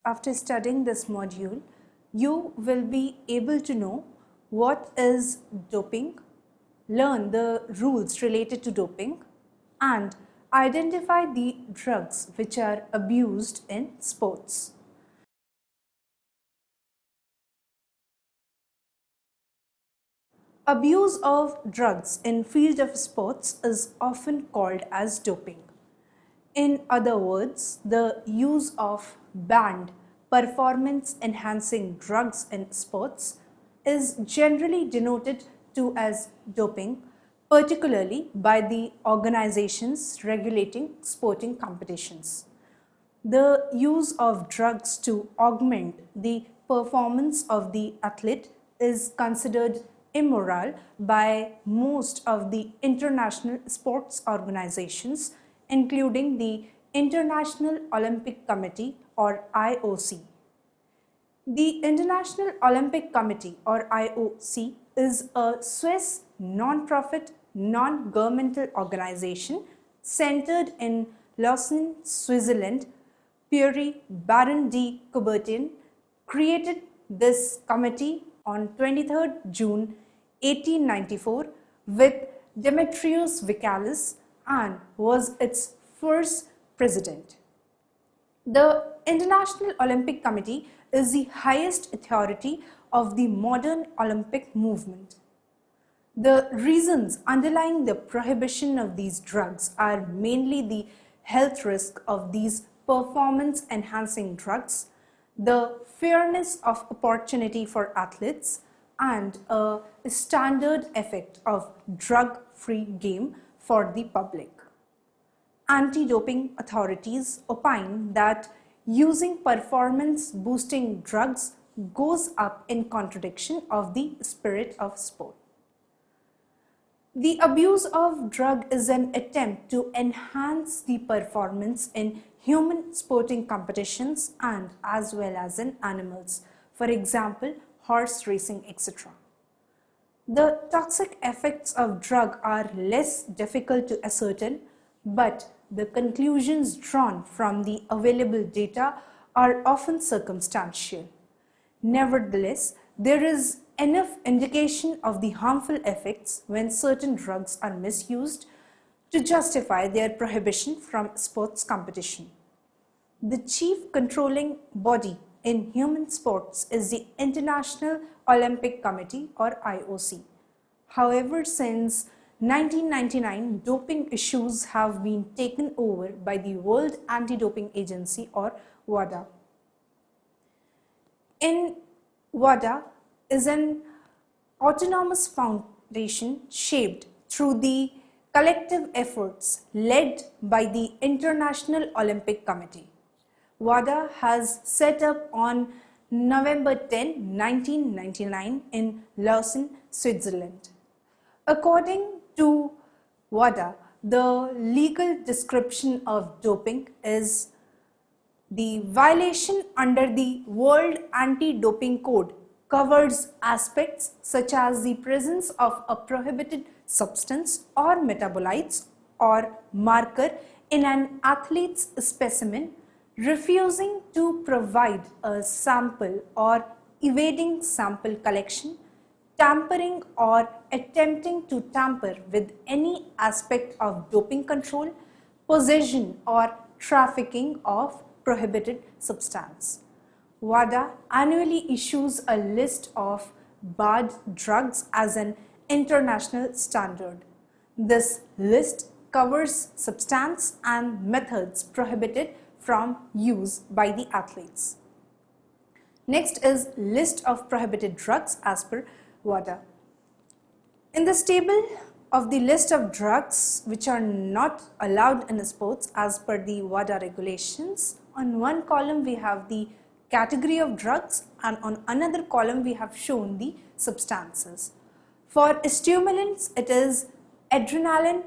after studying this module, you will be able to know what is doping, learn the rules related to doping, and identify the drugs which are abused in sports. Abuse of drugs in field of sports is often called as doping. In other words, the use of banned performance-enhancing drugs in sports is generally denoted to as doping, particularly by the organizations regulating sporting competitions. The use of drugs to augment the performance of the athlete is considered immoral by most of the international sports organizations, including the International Olympic Committee or IOC. The International Olympic Committee or IOC is a Swiss non-profit, non-governmental organization centered in Lausanne, Switzerland. Pierre Baron de Coubertin created this committee on 23rd June 1894 with Demetrios Vikalis and was its first president. The International Olympic Committee is the highest authority of the modern Olympic movement. The reasons underlying the prohibition of these drugs are mainly the health risk of these performance-enhancing drugs, the fairness of opportunity for athletes, and a standard effect of drug-free game for the public. Anti-doping authorities opine that using performance-boosting drugs goes up in contradiction of the spirit of sport. The abuse of drug is an attempt to enhance the performance in human sporting competitions and as well as in animals, for example, horse racing, etc. The toxic effects of drug are less difficult to ascertain, but the conclusions drawn from the available data are often circumstantial. Nevertheless, there is enough indication of the harmful effects when certain drugs are misused to justify their prohibition from sports competition. The chief controlling body in human sports is the International Olympic Committee or IOC. However, since 1999, doping issues have been taken over by the World Anti-Doping Agency or WADA. In WADA is an autonomous foundation shaped through the collective efforts led by the International Olympic Committee. WADA has set up on November 10, 1999 in Lausanne, Switzerland. According to WADA, the legal description of doping is the violation under the World Anti-Doping Code covers aspects such as the presence of a prohibited substance or metabolites or marker in an athlete's specimen, refusing to provide a sample or evading sample collection, tampering or attempting to tamper with any aspect of doping control, possession or trafficking of prohibited substance. WADA annually issues a list of barred drugs as an international standard. This list covers substance and methods prohibited from use by the athletes. Next is list of prohibited drugs as per WADA. In this table of the list of drugs which are not allowed in sports as per the WADA regulations, on one column we have the category of drugs and on another column we have shown the substances. For stimulants, it is adrenaline,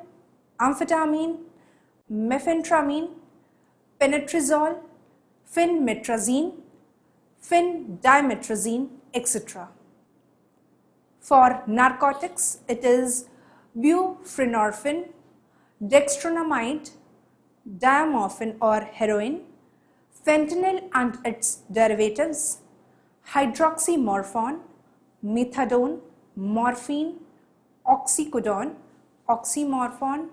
amphetamine, mephentamine, penetrazole, phenmetrazine, phendimetrazine, etc. For narcotics, it is buprenorphine, dextroamide, diamorphine or heroin, fentanyl and its derivatives, hydroxymorphone, methadone, morphine, oxycodone, oxymorphone,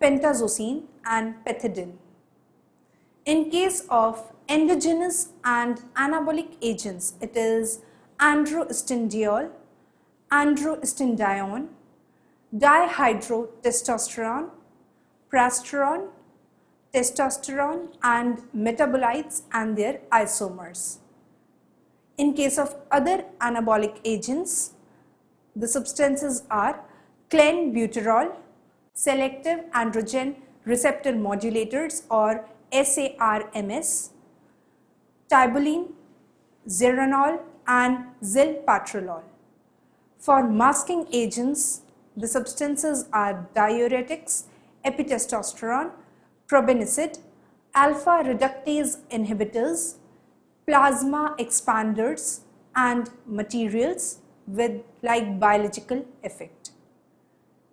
pentazocine, and pethidine. In case of endogenous and anabolic agents, it is androstenediol, androstenedione, dihydrotestosterone, prasterone, testosterone, and metabolites and their isomers. In case of other anabolic agents, the substances are clenbuterol, selective androgen receptor modulators or SARMs, tibulin, zeranol, and zilpatrolol. For masking agents, the substances are diuretics, epitestosterone, probenecid, alpha reductase inhibitors, plasma expanders, and materials with like biological effect.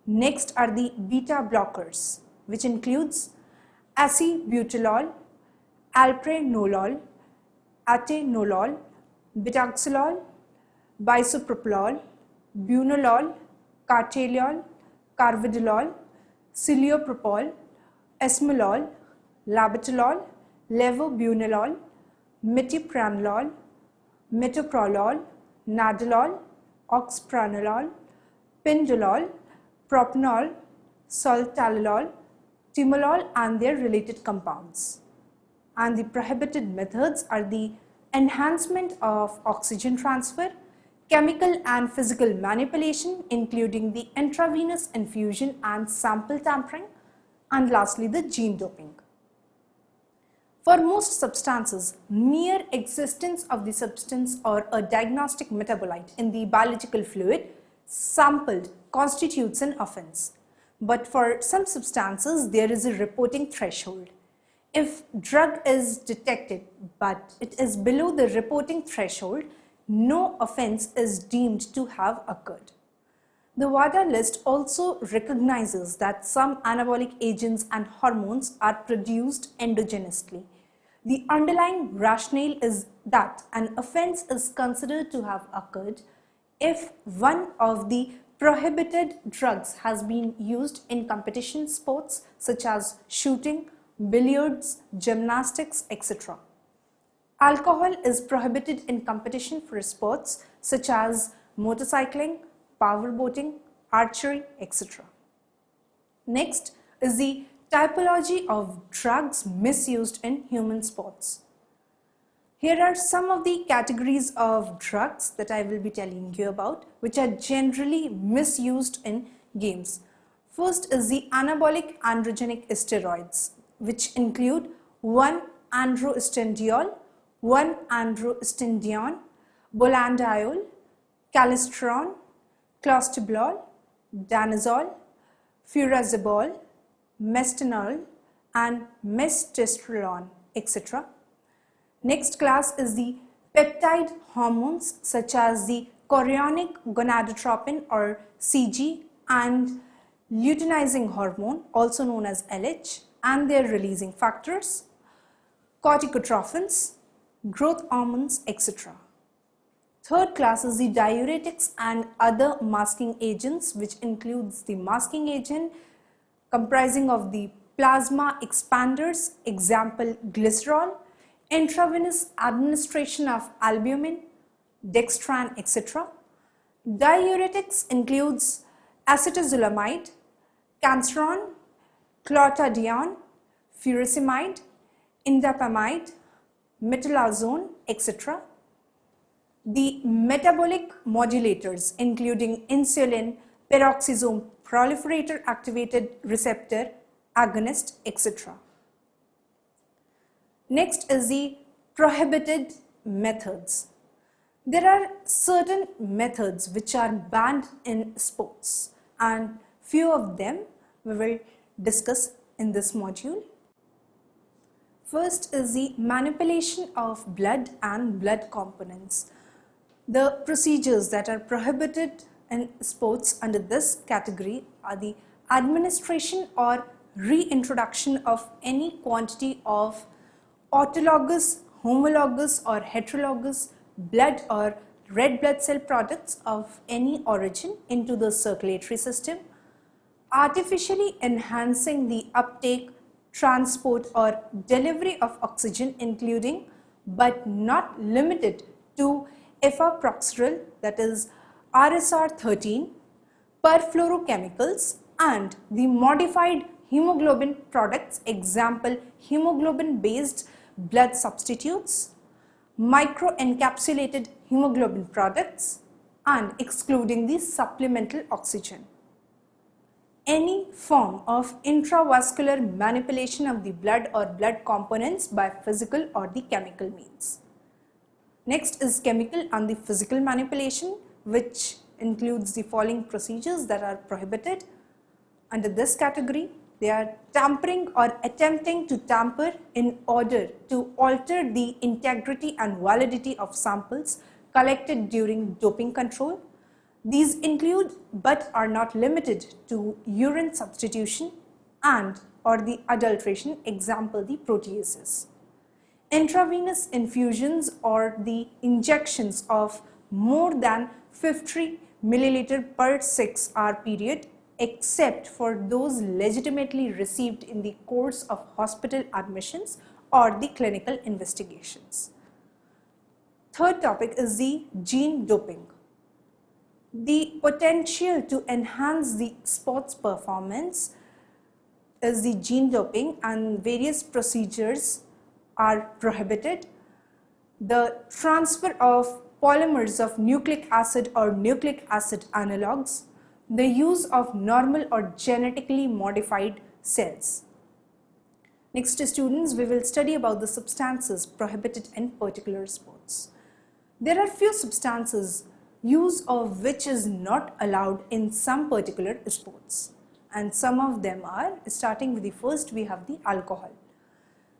Next are the beta blockers, which includes acebutolol, alpranolol, atenolol, betaxolol, bisoprolol, bunolol, carteliol, carvedilol, ciliopropol, esmolol, labetalol, levobunolol, metipranolol, metoprolol, nadolol, oxpranolol, pindolol, propanol, soltalol, timolol, and their related compounds. And the prohibited methods are the enhancement of oxygen transfer, chemical and physical manipulation, including the intravenous infusion and sample tampering, and lastly the gene doping. For most substances, mere existence of the substance or a diagnostic metabolite in the biological fluid sampled constitutes an offense. But for some substances, there is a reporting threshold. If drug is detected but it is below the reporting threshold, no offense is deemed to have occurred. The WADA list also recognizes that some anabolic agents and hormones are produced endogenously. The underlying rationale is that an offense is considered to have occurred if one of the prohibited drugs has been used in competition sports such as shooting, billiards, gymnastics, etc. Alcohol is prohibited in competition for sports such as motorcycling, powerboating, archery, etc. Next is the typology of drugs misused in human sports. Here are some of the categories of drugs that I will be telling you about, which are generally misused in games. First is the anabolic androgenic steroids, which include 1-androstenediol, 1-androstenedione, bolandiol, calistrol, clostibolol, danazol, furazabol, mestanol, and mestosterone, etc. Next class is the peptide hormones such as the chorionic gonadotropin or CG and luteinizing hormone, also known as LH, and their releasing factors, corticotrophins, growth hormones, etc. Third class is the diuretics and other masking agents, which includes the masking agent comprising of the plasma expanders, example glycerol, intravenous administration of albumin, dextran, etc. Diuretics includes acetazolamide, cancerone, clotadione, furosemide, indapamide, metolazone, etc. The metabolic modulators including insulin, peroxisome proliferator activated receptor agonist, etc. Next is the prohibited methods. There are certain methods which are banned in sports, and few of them we will discuss in this module. First is the manipulation of blood and blood components. The procedures that are prohibited in sports under this category are the administration or reintroduction of any quantity of autologous, homologous or heterologous blood or red blood cell products of any origin into the circulatory system, artificially enhancing the uptake, transport or delivery of oxygen, including but not limited to efaproxyrol, that is RSR13, perfluorochemicals, and the modified hemoglobin products, example hemoglobin based blood substitutes, microencapsulated hemoglobin products, and excluding the supplemental oxygen. Any form of intravascular manipulation of the blood or blood components by physical or the chemical means. Next is chemical and the physical manipulation, which includes the following procedures that are prohibited. Under this category, they are tampering or attempting to tamper in order to alter the integrity and validity of samples collected during doping control. These include but are not limited to urine substitution and or the adulteration, example the proteases. Intravenous infusions or the injections of more than 50 milliliter per 6-hour period, except for those legitimately received in the course of hospital admissions or the clinical investigations. Third topic is the gene doping. The potential to enhance the sports performance is the gene doping, and various procedures are prohibited. The transfer of polymers of nucleic acid or nucleic acid analogues, the use of normal or genetically modified cells. Next, students, we will study about the substances prohibited in particular sports. There are few substances use of which is not allowed in some particular sports, and some of them are, starting with the first, we have the alcohol.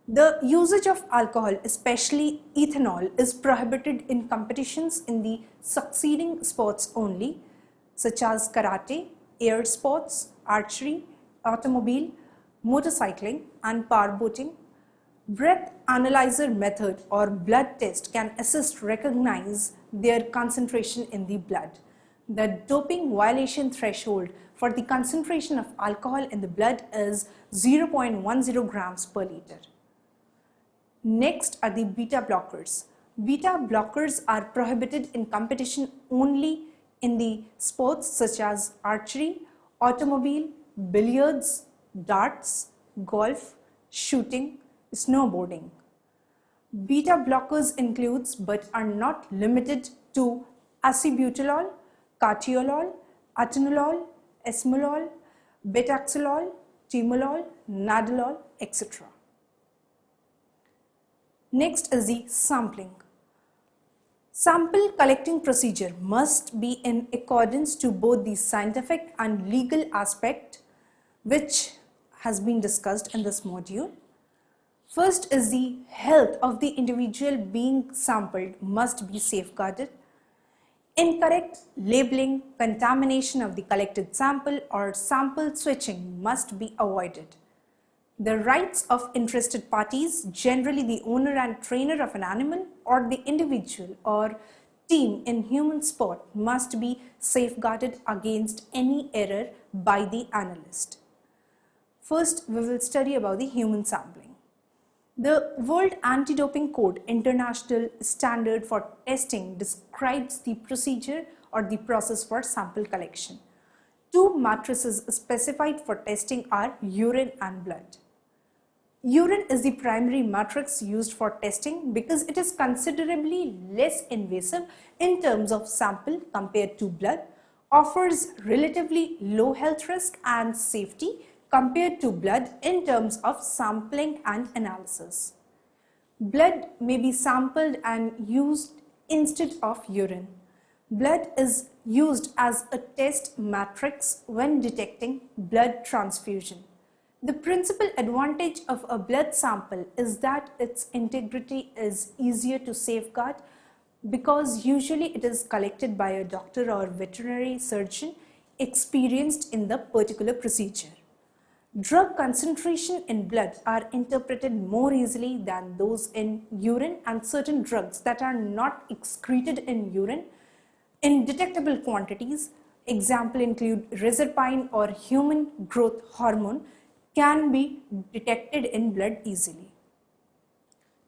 The usage of alcohol, especially ethanol, is prohibited in competitions in the succeeding sports only, such as karate, air sports, archery, automobile, motorcycling and powerboating. Breath analyzer method or blood test can assist recognize their concentration in the blood. The doping violation threshold for the concentration of alcohol in the blood is 0.10 grams per liter. Next are the beta blockers. Beta blockers are prohibited in competition only in the sports such as archery, automobile, billiards, darts, golf, shooting, snowboarding. Beta blockers includes but are not limited to acebutolol, cartiolol, atenolol, esmolol, betaxolol, timolol, nadolol, etc. Next is the sampling. Sample collecting procedure must be in accordance to both the scientific and legal aspect, which has been discussed in this module. First is the health of the individual being sampled must be safeguarded. Incorrect labeling, contamination of the collected sample or sample switching must be avoided. The rights of interested parties, generally the owner and trainer of an animal or the individual or team in human sport, must be safeguarded against any error by the analyst. First, we will study about the human sampling. The World Anti-Doping Code International Standard for Testing describes the procedure or the process for sample collection. Two matrices specified for testing are urine and blood. Urine is the primary matrix used for testing because it is considerably less invasive in terms of sample compared to blood, offers relatively low health risk and safety compared to blood in terms of sampling and analysis. Blood may be sampled and used instead of urine. Blood is used as a test matrix when detecting blood transfusion. The principal advantage of a blood sample is that its integrity is easier to safeguard because usually it is collected by a doctor or veterinary surgeon experienced in the particular procedure. Drug concentration in blood are interpreted more easily than those in urine, and certain drugs that are not excreted in urine in detectable quantities, example include reserpine or human growth hormone, can be detected in blood easily.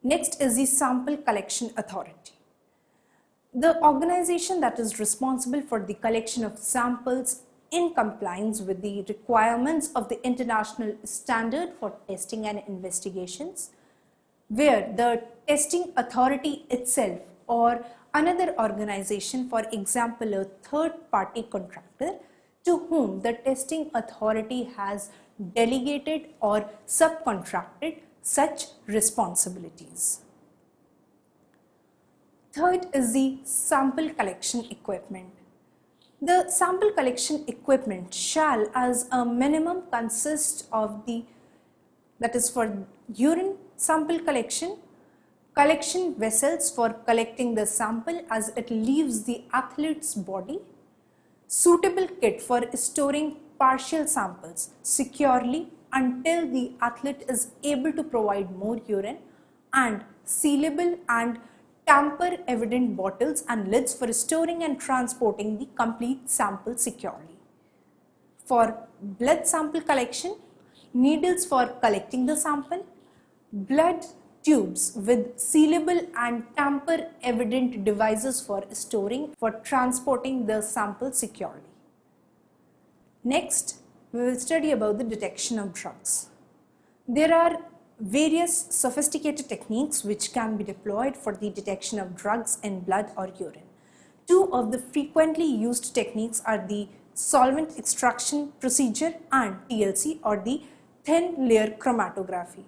Next is the Sample Collection Authority. The organization that is responsible for the collection of samples in compliance with the requirements of the International Standard for Testing and Investigations, where the testing authority itself or another organization, for example a third party contractor, to whom the testing authority has delegated or subcontracted such responsibilities. Third is the sample collection equipment. The sample collection equipment shall as a minimum consist of the, that is for urine sample collection vessels for collecting the sample as it leaves the athlete's body, suitable kit for storing partial samples securely until the athlete is able to provide more urine, and sealable and tamper evident bottles and lids for storing and transporting the complete sample securely. For blood sample collection, needles for collecting the sample, blood tubes with sealable and tamper evident devices for storing, for transporting the sample securely. Next, we will study about the detection of drugs. There are various sophisticated techniques which can be deployed for the detection of drugs in blood or urine. Two of the frequently used techniques are the solvent extraction procedure and TLC, or the thin layer chromatography.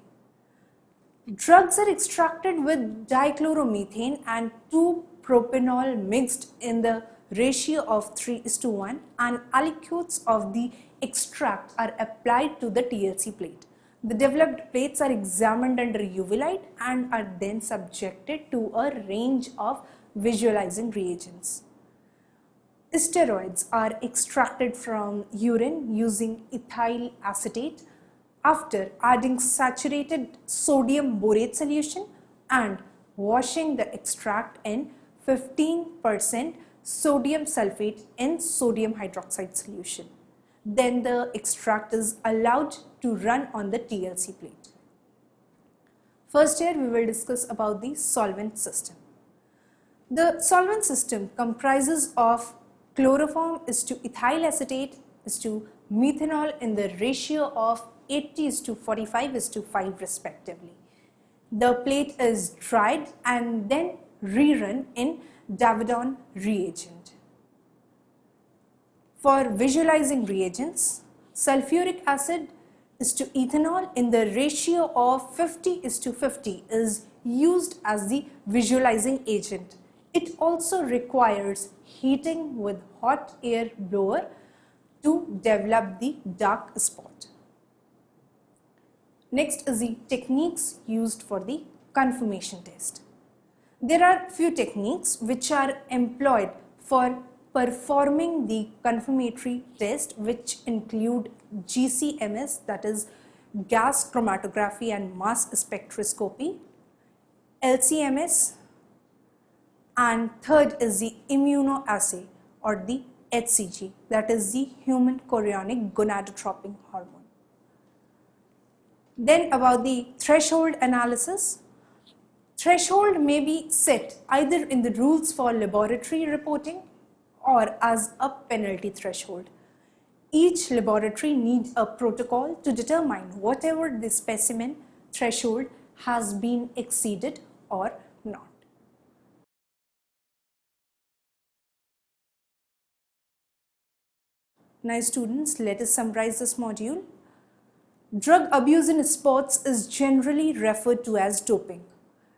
Drugs are extracted with dichloromethane and 2-propanol mixed in the ratio of 3:1, and aliquots of the extract are applied to the TLC plate. The developed plates are examined under UV light and are then subjected to a range of visualizing reagents. Steroids are extracted from urine using ethyl acetate after adding saturated sodium borate solution and washing the extract in 15% sodium sulfate in sodium hydroxide solution. Then the extract is allowed to run on the TLC plate. First here we will discuss about the solvent system. The solvent system comprises of chloroform is to ethyl acetate is to methanol in the ratio of 80:45:5 respectively. The plate is dried and then rerun in Davidon reagent. For visualizing reagents, sulfuric acid is to ethanol in the ratio of 50:50 is used as the visualizing agent. It also requires heating with hot air blower to develop the dark spot. Next is the techniques used for the confirmation test. There are few techniques which are employed for performing the confirmatory test, which include GCMS, that is gas chromatography and mass spectroscopy, LCMS, and third is the immunoassay or the HCG, that is the human chorionic gonadotropin hormone. Then about the threshold analysis. Threshold may be set either in the rules for laboratory reporting or as a penalty threshold. Each laboratory needs a protocol to determine whatever the specimen threshold has been exceeded or not. Now students, let us summarize this module. Drug abuse in sports is generally referred to as doping.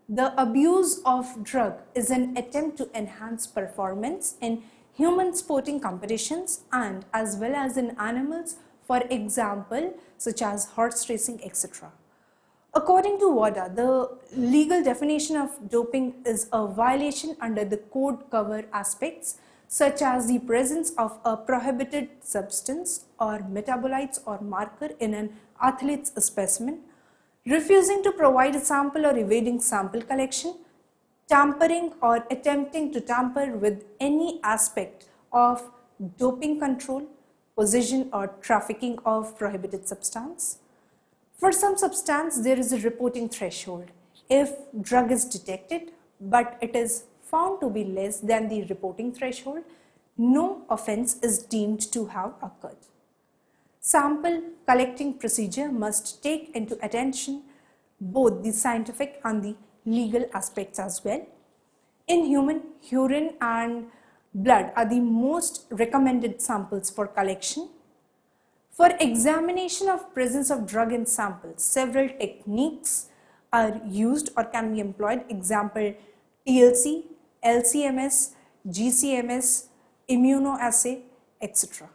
The abuse of drug is an attempt to enhance performance in human sporting competitions and as well as in animals, for example, such as horse racing, etc. According to WADA, the legal definition of doping is a violation under the code cover aspects such as the presence of a prohibited substance or metabolites or marker in an athlete's specimen, refusing to provide a sample or evading sample collection, tampering or attempting to tamper with any aspect of doping control, possession or trafficking of prohibited substance. For some substance, there is a reporting threshold. If drug is detected, but it is found to be less than the reporting threshold, no offense is deemed to have occurred. Sample collecting procedure must take into attention both the scientific and the legal aspects as well. In human, urine and blood are the most recommended samples for collection. For examination of presence of drug in samples, several techniques are used or can be employed. Example, TLC, LCMS, GCMS, immunoassay, etc.